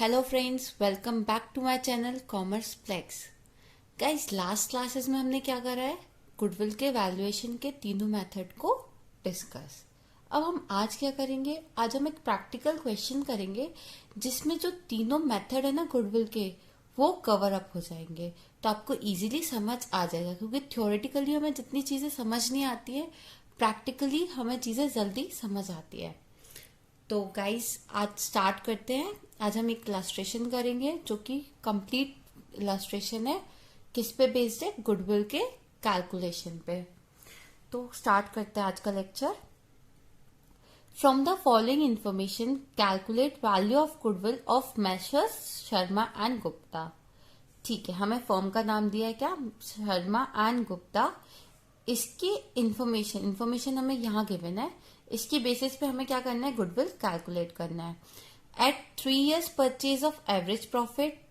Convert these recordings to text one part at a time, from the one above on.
Hello friends, welcome back to my channel commerce flex. Guys, last classes में हमने क्या करा है, गुडविल के वैल्यूएशन के तीनों मेथड को डिस्कस। अब हम आज क्या करेंगे, आज हम एक प्रैक्टिकल क्वेश्चन करेंगे जिसमें जो तीनों मेथड है ना गुडविल के, वो कवर अप हो जाएंगे। तो आपको इजीली समझ आ जाएगा, क्योंकि थ्योरेटिकली हमें जितनी चीजें समझ नहीं आती है, प्रैक्टिकली हमें चीजें जल्दी समझ आती है। तो गाइस, आज स्टार्ट करते हैं। आज हम एक इलस्ट्रेशन करेंगे जो कि कंप्लीट इलस्ट्रेशन है। किस पे बेस्ड है? गुडविल के कैलकुलेशन पे। तो स्टार्ट करते हैं आज का lecture. From the following information calculate value of goodwill of messrs Sharma and Gupta. ठीक है, हमें फर्म का नाम दिया है क्या? शर्मा एंड गुप्ता। इसकी इंफॉर्मेशन हमें यहाँ गिवन है। इसकी बेसिस पे हमें क्या करना है, गुडविल कैलकुलेट करना है। At 3 years purchase of average profit,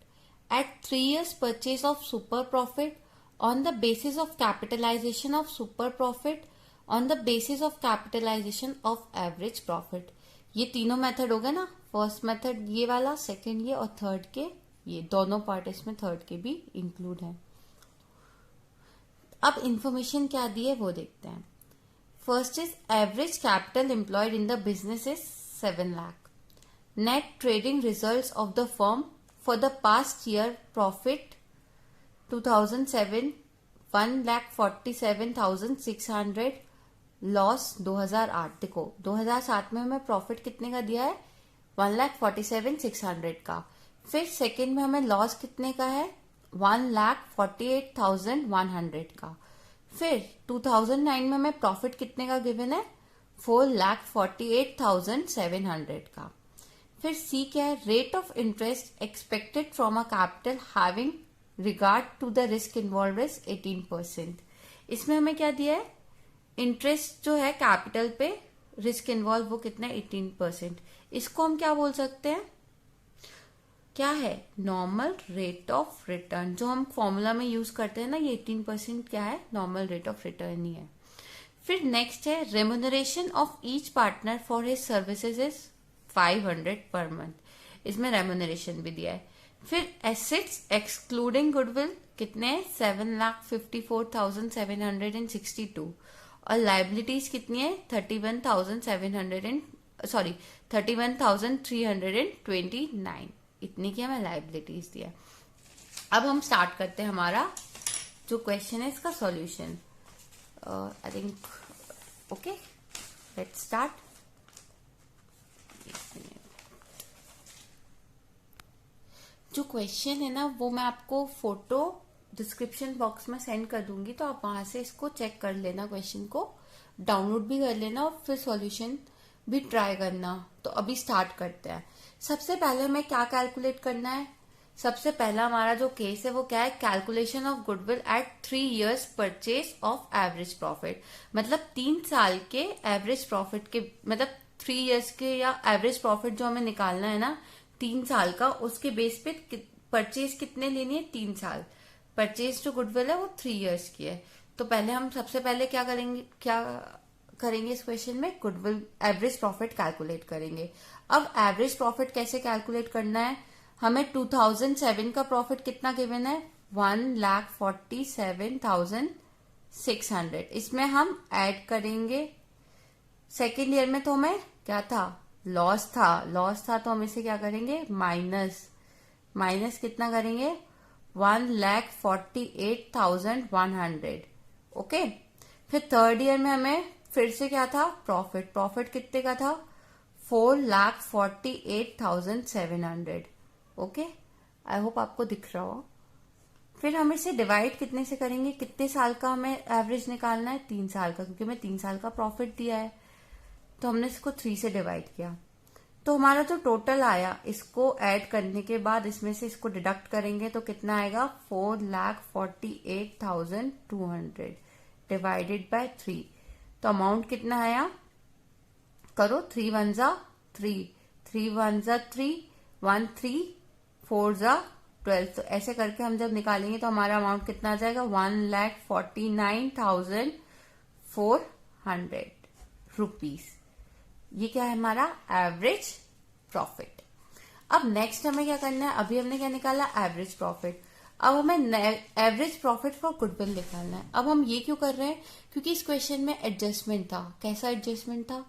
at 3 years purchase of super profit, on the basis of capitalisation of super profit, on the basis of capitalisation of average profit. ये तीनों method हो गए ना। First method ये वाला, second ये, और third के ये दोनों पार्ट इसमें थर्ड के भी इंक्लूड है। अब इंफॉर्मेशन क्या दी है वो देखते हैं। First is average capital employed in the business is 7 lakh. Net trading results of the firm for the past year profit 2007 1,47,600, loss 2008। देखो 2007 में हमें प्रॉफिट कितने का दिया है, 1,47,600 का। फिर सेकेंड में हमें लॉस कितने का है, 1,48,100 का। फिर 2009 में हमें प्रॉफिट कितने का गिवन है, 4,48,700 का। फिर सी क्या है, rate of interest expected from a capital having regard to the risk involve is 18%। इसमें हमें क्या दिया है, इंटरेस्ट जो है कैपिटल पे रिस्क इन्वॉल्व वो कितना है, 18%। इसको हम क्या बोल सकते हैं, क्या है, नॉर्मल रेट ऑफ रिटर्न। जो हम फॉर्मूला में यूज करते हैं ना, ये 18% क्या है, नॉर्मल रेट ऑफ रिटर्न ही है। फिर नेक्स्ट है, remuneration of each partner for his services is 500 per month. इसमें रेम्यूनरेशन भी दिया है। फिर एसेट्स एक्सक्लूडिंग गुडविल कितने हैं, 7,54,762, और लाइबिलिटीज कितनी है, 31,329। इतनी की हमें लाइबिलिटीज दिया। अब हम स्टार्ट करते हैं हमारा जो क्वेश्चन है, इसका solution. I think okay, let's start. जो क्वेश्चन है ना, वो मैं आपको फोटो डिस्क्रिप्शन बॉक्स में सेंड कर दूंगी, तो आप वहां से इसको चेक कर लेना, क्वेश्चन को डाउनलोड भी कर लेना और फिर सॉल्यूशन भी ट्राई करना। तो अभी स्टार्ट करते हैं। सबसे पहले हमें क्या कैलकुलेट करना है, सबसे पहला हमारा जो केस है वो क्या है, calculation of goodwill at 3 years purchase of average profit. मतलब 3 साल के एवरेज प्रॉफिट के, मतलब 3 years के या एवरेज प्रॉफिट जो हमें निकालना है ना 3 साल का, उसके बेस पे परचेज कितने लेनी है, 3 साल। परचेज जो गुडविल है वो 3 years की है। तो पहले हम सबसे पहले क्या करेंगे इस क्वेश्चन में, गुडविल एवरेज प्रॉफिट कैलकुलेट करेंगे। अब एवरेज प्रॉफिट कैसे कैलकुलेट करना है, हमें 2007 का प्रॉफिट कितना गिवन है, 1,47,600। इसमें हम ऐड करेंगे, सेकेंड ईयर में तो हमें क्या था, लॉस था तो हम इसे क्या करेंगे, माइनस कितना करेंगे, 1,48,100। ओके। फिर थर्ड ईयर में हमें फिर से क्या था, प्रॉफिट कितने का था, 4,48,700। ओके, आई होप आपको दिख रहा हो। फिर हम इसे डिवाइड कितने से करेंगे, कितने साल का हमें एवरेज निकालना है, 3 साल का, क्योंकि हमें 3 साल का प्रॉफिट दिया है। तो हमने इसको 3 से डिवाइड किया। तो हमारा जो टोटल आया, इसको ऐड करने के बाद इसमें से इसको डिडक्ट करेंगे तो कितना आएगा, 4,48,200 डिवाइडेड बाय 3। तो अमाउंट कितना आया, करो 3 1 जा 3, 3 1 जा 3, 1 3 4 जा 12। तो ऐसे करके हम जब निकालेंगे तो हमारा अमाउंट कितना आ जाएगा, 1,49,400 रुपीज। ये क्या है, हमारा एवरेज प्रॉफिट। अब नेक्स्ट हमें क्या करना है, अभी हमने क्या निकाला, एवरेज प्रॉफिट। अब हमें एवरेज प्रॉफिट फॉर गुडविल निकालना है। अब हम ये क्यों कर रहे हैं, क्योंकि इस क्वेश्चन में एडजस्टमेंट था। कैसा एडजस्टमेंट था,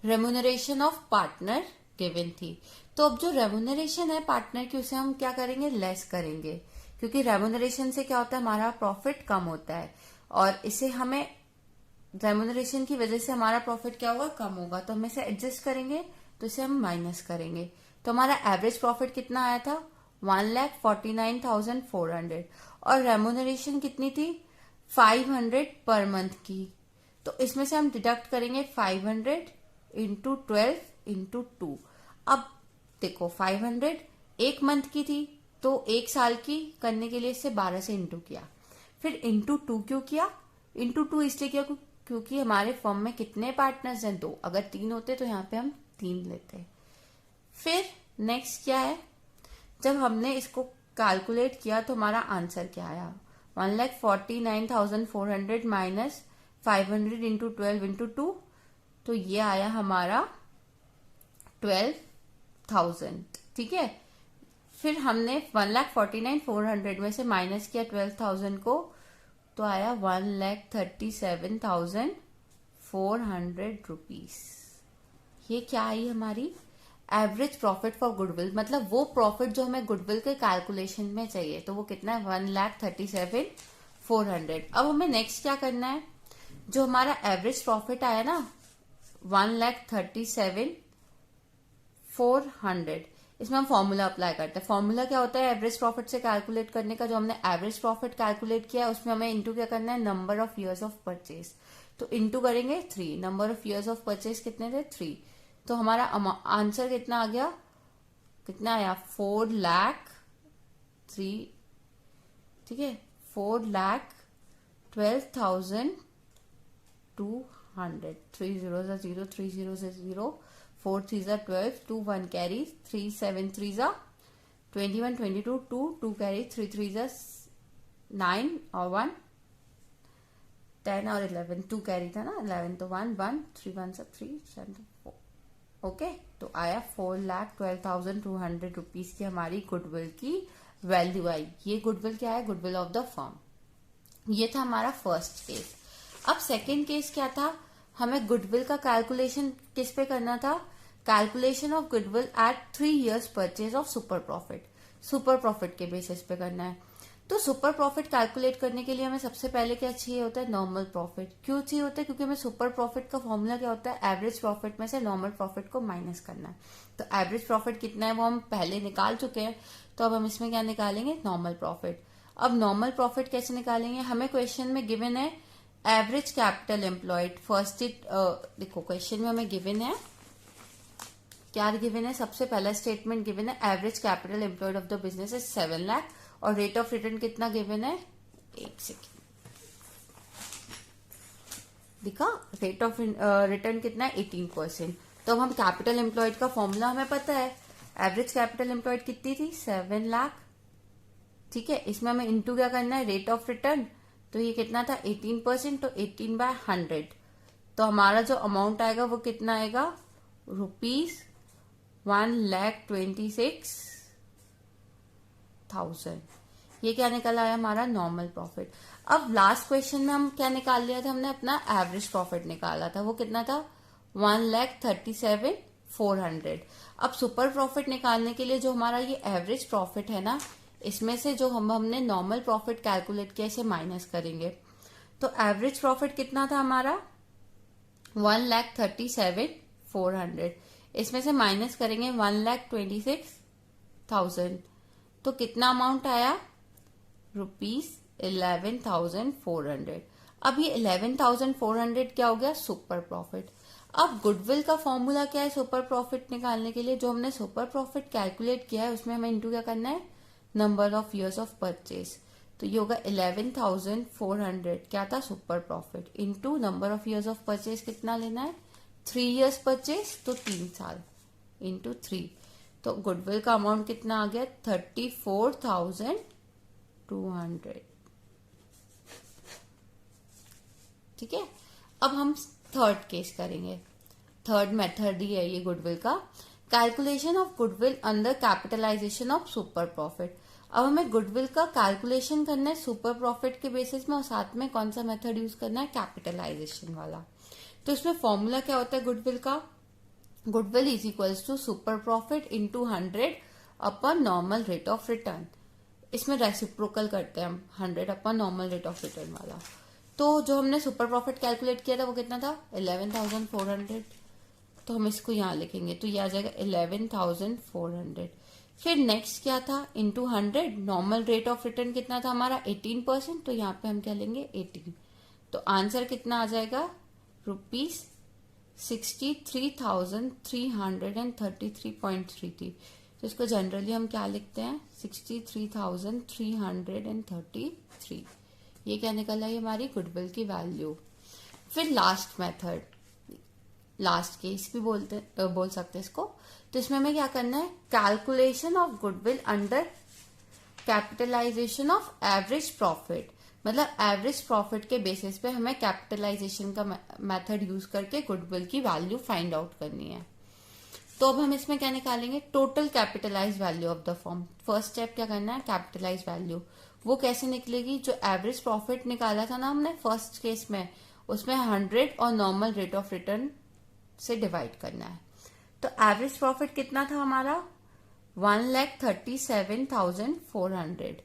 रेम्यूनरेशन ऑफ पार्टनर गिवन थी। तो अब जो रेम्यूनरेशन है पार्टनर की, उसे हम क्या करेंगे, लेस करेंगे, क्योंकि रेम्यूनरेशन से क्या होता है, हमारा प्रॉफिट कम होता है, और इसे हमें रेम्यूनरेशन की वजह से हमारा प्रॉफिट क्या होगा, कम होगा। तो हम इसे एडजस्ट करेंगे, तो इसे हम माइनस करेंगे। तो हमारा एवरेज प्रॉफिट कितना आया था, 1,49,400, और रेम्यूनरेशन कितनी थी, 500 पर मंथ की। तो इसमें से हम डिडक्ट करेंगे 500 इंटू 12 इंटू 2। अब देखो 500 एक मंथ की थी, तो एक साल की करने के लिए इसे 12 से इंटू किया। फिर इंटू 2 क्यों किया, इंटू 2 इसलिए किया क्योंकि हमारे फर्म में कितने पार्टनर्स हैं, 2। अगर 3 होते तो यहाँ पे हम 3 लेते। फिर नेक्स्ट क्या है, जब हमने इसको कैलकुलेट किया तो हमारा आंसर क्या आया, 1,49,400 माइनस 500 इंटू 12 इंटू 2, तो ये आया हमारा 12,000। ठीक है, फिर हमने 1,49,400 में से माइनस किया 12,000 को, तो आया 1,37,400 रुपीज। ये क्या आई हमारी एवरेज प्रॉफिट फॉर गुडविल, मतलब वो प्रॉफिट जो हमें गुडविल के कैलकुलेशन में चाहिए, तो वो कितना है, 1,37,400। अब हमें नेक्स्ट क्या करना है, जो हमारा एवरेज प्रॉफिट आया ना 1,37,400, इसमें हम फॉर्मूला अप्लाई करते हैं। फॉर्मूला क्या होता है एवरेज प्रॉफिट से कैलकुलेट करने का, जो हमने एवरेज प्रॉफिट कैलकुलेट किया उसमें हमें इंटू क्या करना है, number of years of purchase. तो इंटू करेंगे 3, number of years of purchase कितने थे, 3। तो हमारा आंसर कितना आ गया, कितना आया, 4,03,, ठीक है, 4,12,200। 3 0 0, 3 0 0, 4 3 12, 2 1 carry, 3 7 3 21 22, 2 carry, 3 3 9 और 1 10 और 11, 2 कैरी था ना, 11 तो 1 1 3 1 3 7 4। ओके, तो आया 4,12,200 रुपीज की हमारी गुडविल की वैल्यू आई। ये गुडविल क्या है, गुडविल ऑफ द फर्म। ये था हमारा फर्स्ट केस। अब सेकेंड केस क्या था, हमें गुडविल का कैलकुलेशन किस पे करना था, calculation of goodwill at 3 years purchase of super profit, super profit के बेसिस पे करना है। तो सुपर प्रॉफिट कैलकुलेट करने के लिए हमें सबसे पहले क्या चाहिए होता है, नॉर्मल प्रॉफिट। क्यों चाहिए होता है, क्योंकि हमें सुपर प्रॉफिट का फॉर्मूला क्या होता है, एवरेज प्रॉफिट में से नॉर्मल प्रॉफिट को माइनस करना है। तो एवरेज प्रॉफिट कितना है वो हम पहले निकाल चुके हैं, तो अब हम इसमें क्या निकालेंगे, नॉर्मल प्रॉफिट। अब नॉर्मल प्रॉफिट कैसे निकालेंगे, हमें क्वेश्चन में गिवन है एवरेज कैपिटल एम्प्लॉयड। फर्स्ट देखो क्वेश्चन में हमें गिवन है, क्या गिवन है, सबसे पहला स्टेटमेंट गिवन है average capital employed of the business is 7 lakh, और रेट ऑफ रिटर्न कितना गिवन है, एक सेकेंड दिखा, रेट ऑफ रिटर्न कितना है, 18%। तो अब हम कैपिटल एम्प्लॉयड का फॉर्मूला हमें पता है, एवरेज कैपिटल एम्प्लॉयड कितनी थी, 7 लाख। ठीक है, इसमें हमें इंटू क्या करना है, रेट ऑफ रिटर्न, तो ये कितना था, 18%, तो 18/100। तो हमारा जो अमाउंट आएगा वो कितना आएगा, ₹1,26,000। ये क्या निकल आया, हमारा नॉर्मल प्रॉफिट। अब लास्ट क्वेश्चन में हम क्या निकाल लिया था, हमने अपना एवरेज प्रॉफिट निकाला था, वो कितना था, 1,37,400। अब सुपर प्रॉफिट निकालने के लिए जो हमारा ये एवरेज प्रॉफिट है ना, इसमें से जो हमने नॉर्मल प्रॉफिट कैलकुलेट किया इसे माइनस करेंगे। तो एवरेज प्रॉफिट कितना था हमारा, 1,37,400। इसमें से माइनस करेंगे 1,26,000, तो कितना अमाउंट आया, ₹11,400। अब ये 11,400 क्या हो गया, सुपर प्रॉफिट। अब गुडविल का फॉर्मूला क्या है सुपर प्रॉफिट निकालने के लिए, जो हमने सुपर प्रॉफिट कैलकुलेट किया है उसमें हमें इंटू क्या करना है, number of years of purchase. तो ये होगा 11,400 क्या था, super profit, into number of years of purchase कितना लेना है, 3 years परचेज, तो 3 साल, इंटू 3। तो गुडविल का अमाउंट कितना आ गया, 34,200। ठीक है, अब हम थर्ड केस करेंगे। थर्ड मेथड ही है ये गुडविल का calculation of goodwill under capitalisation of super profit. अब हमें गुडविल का कैलकुलेशन करना है सुपर प्रॉफिट के बेसिस में, और साथ में कौन सा मेथड यूज करना है, कैपिटलाइजेशन वाला। तो इसमें फॉर्मूला क्या होता है गुडविल का, goodwill is equals to super profit into 100 upon normal rate of return. इसमें रेसिप्रोकल करते हैं हम 100 upon normal rate of return वाला। तो जो हमने सुपर प्रॉफिट कैलकुलेट किया था वो कितना था, 11,400। तो हम इसको यहाँ लिखेंगे तो ये आ जाएगा 11,400। फिर नेक्स्ट क्या था, into 100, normal rate of return कितना था हमारा 18%, तो यहाँ पे हम क्या लेंगे 18। तो आंसर कितना आ जाएगा, ₹63,333.33। तो इसको जनरली हम क्या लिखते हैं, 63,333। ये क्या निकला है हमारी गुडविल की वैल्यू। फिर लास्ट मेथड, लास्ट केस भी बोल सकते हैं इसको। तो इसमें हमें क्या करना है, calculation of goodwill under capitalisation of average profit. मतलब एवरेज प्रॉफिट के बेसिस पे हमें कैपिटलाइजेशन का मेथड यूज करके गुडविल की वैल्यू फाइंड आउट करनी है। तो अब हम इसमें क्या निकालेंगे, total capitalize value of the firm. First step क्या करना है, कैपिटलाइज वैल्यू। वो कैसे निकलेगी, जो एवरेज प्रॉफिट निकाला था ना हमने फर्स्ट केस में, उसमें 100 और नॉर्मल रेट ऑफ रिटर्न से डिवाइड करना है। तो एवरेज प्रॉफिट कितना था हमारा, 1,37,400।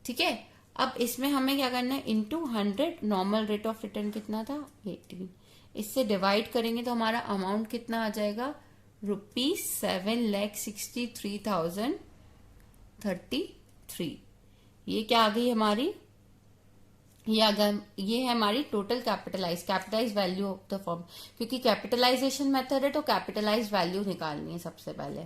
ठीक है, अब इसमें हमें क्या करना है, into 100, normal rate of return कितना था 18। इससे डिवाइड करेंगे तो हमारा अमाउंट कितना आ जाएगा, ₹7,63,033। ये क्या आ गई हमारी, ये है हमारी total capitalize value of the firm. क्योंकि कैपिटलाइजेशन मेथड है तो कैपिटलाइज वैल्यू निकालनी है सबसे पहले।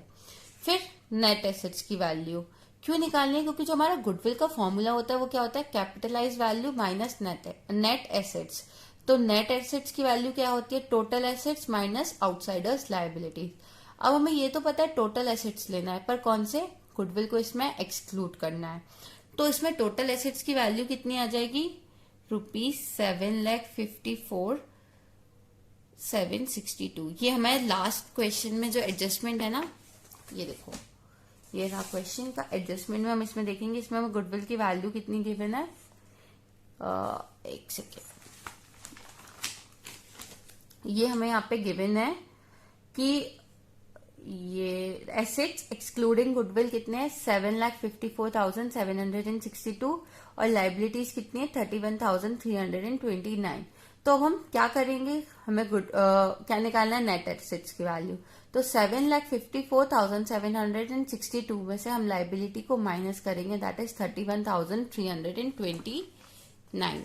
फिर नेट एसेट्स की वैल्यू क्यों निकालनी है, क्योंकि जो हमारा गुडविल का फॉर्मूला होता है वो क्या होता है, capitalize value minus net assets. तो नेट एसेट्स की वैल्यू क्या होती है, total assets minus outsiders liabilities. अब हमें ये तो पता है टोटल एसेट्स लेना है, पर कौन से, गुडविल को इसमें एक्सक्लूड करना है। तो इसमें टोटल एसेट्स की वैल्यू कितनी आ जाएगी, ₹7,54,762। ये हमारे लास्ट क्वेश्चन में जो एडजस्टमेंट है ना, ये देखो ये रहा क्वेश्चन का एडजस्टमेंट में हम इसमें देखेंगे। इसमें हमें गुडविल की वैल्यू कितनी गिवन है, एक सेकेंड, ये हमें यहाँ पे गिवन है कि ये एसेट्स एक्सक्लूडिंग गुडविल कितने हैं, 7,54,762 और लाइबिलिटीज कितनी है 31,329। तो अब हम क्या करेंगे, हमें क्या निकालना है, नेट एसेट्स की वैल्यू। तो 7,54,762 में से हम लाइबिलिटी को माइनस करेंगे, दैट इज 31,329।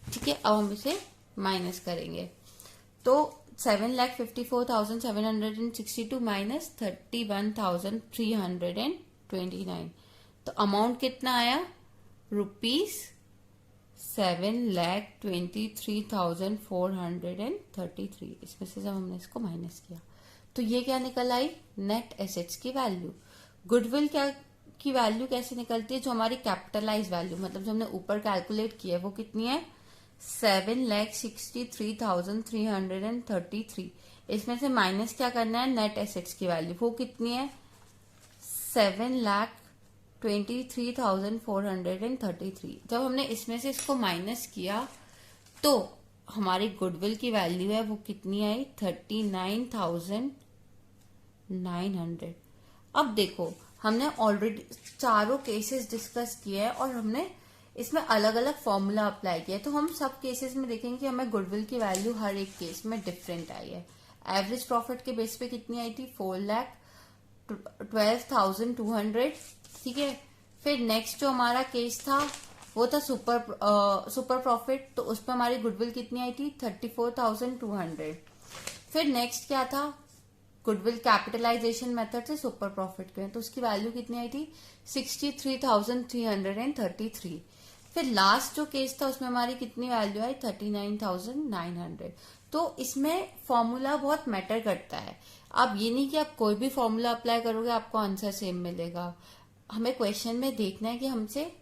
ठीक है, अब हम इसे माइनस करेंगे तो 7,54,762 माइनस 31,329, तो अमाउंट कितना आया, ₹7,23,433। इसमें से जब हमने इसको माइनस किया तो ये क्या निकल आई, नेट एसेट्स की वैल्यू। गुडविल क्या की वैल्यू कैसे निकलती है, जो हमारी कैपिटलाइज वैल्यू, मतलब जो हमने ऊपर कैलकुलेट किया है वो कितनी है, 7,63,333। इसमें से माइनस क्या करना है, नेट एसेट्स की वैल्यू, वो कितनी है 7,23,433। जब हमने इसमें से इसको माइनस किया तो हमारी गुडविल की वैल्यू है वो कितनी आई, 39,900। अब देखो हमने ऑलरेडी चारों केसेस डिस्कस किए हैं और हमने इसमें अलग अलग फॉर्मूला अप्लाई किया है। तो हम सब केसेस में देखेंगे कि हमें गुडविल की वैल्यू हर एक केस में डिफरेंट आई है। एवरेज प्रॉफिट के बेस पे कितनी आई थी, 4,12,200। ठीक है, फिर नेक्स्ट जो हमारा केस था वो था सुपर प्रॉफिट, तो उस पर हमारी गुडविल कितनी आई थी, 34,200। फिर नेक्स्ट क्या था, गुडविल कैपिटलाइजेशन मेथड से सुपर प्रॉफिट के, तो उसकी वैल्यू कितनी आई थी, 63,333। फिर लास्ट जो केस था उसमें हमारी कितनी वैल्यू आई, 39,900। तो इसमें फॉर्मूला बहुत मैटर करता है। आप ये नहीं कि आप कोई भी फॉर्मूला अप्लाई करोगे आपको आंसर सेम मिलेगा। हमें क्वेश्चन में देखना है कि हमसे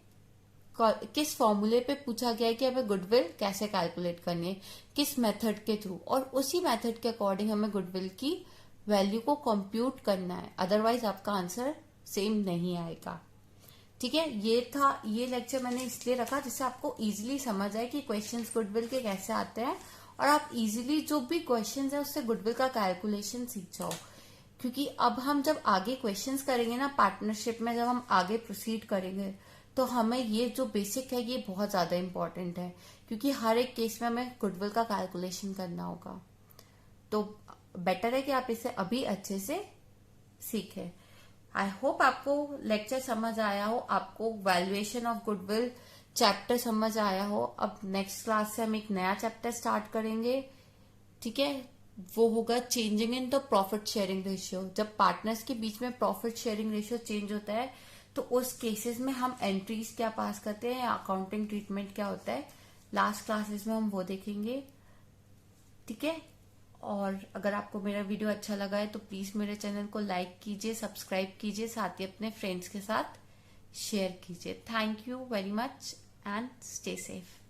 किस फॉर्मूले पे पूछा गया है कि हमें गुडविल कैसे कैलकुलेट करनी है, किस मेथड के थ्रू, और उसी मेथड के अकॉर्डिंग हमें गुडविल की वैल्यू को कंप्यूट करना है, अदरवाइज आपका आंसर सेम नहीं आएगा। ठीक है, ये लेक्चर मैंने इसलिए रखा जिससे आपको इजीली समझ आए कि क्वेश्चंस गुडविल के कैसे आते हैं, और आप इजीली जो भी क्वेश्चंस है उससे गुडविल का कैलकुलेशन सीख जाओ। क्योंकि अब हम जब आगे क्वेश्चंस करेंगे ना पार्टनरशिप में, जब हम आगे प्रोसीड करेंगे तो हमें ये जो बेसिक है ये बहुत ज्यादा इंपॉर्टेंट है, क्योंकि हर एक केस में हमें गुडविल का कैलकुलेशन करना होगा। तो बेटर है कि आप इसे अभी अच्छे से सीखें। आई होप आपको लेक्चर समझ आया हो, आपको वैल्यूएशन ऑफ गुडविल चैप्टर समझ आया हो। अब नेक्स्ट क्लास से हम एक नया चैप्टर स्टार्ट करेंगे। ठीक है, वो होगा changing in the profit sharing ratio. जब पार्टनर्स के बीच में प्रॉफिट शेयरिंग रेशियो चेंज होता है तो उस केसेस में हम एंट्रीज क्या पास करते हैं या अकाउंटिंग ट्रीटमेंट क्या होता है, लास्ट क्लासेस में हम वो देखेंगे। ठीक है, और अगर आपको मेरा वीडियो अच्छा लगा है तो प्लीज मेरे चैनल को लाइक कीजिए, सब्सक्राइब कीजिए, साथ ही अपने फ्रेंड्स के साथ शेयर कीजिए। Thank you very much and stay safe.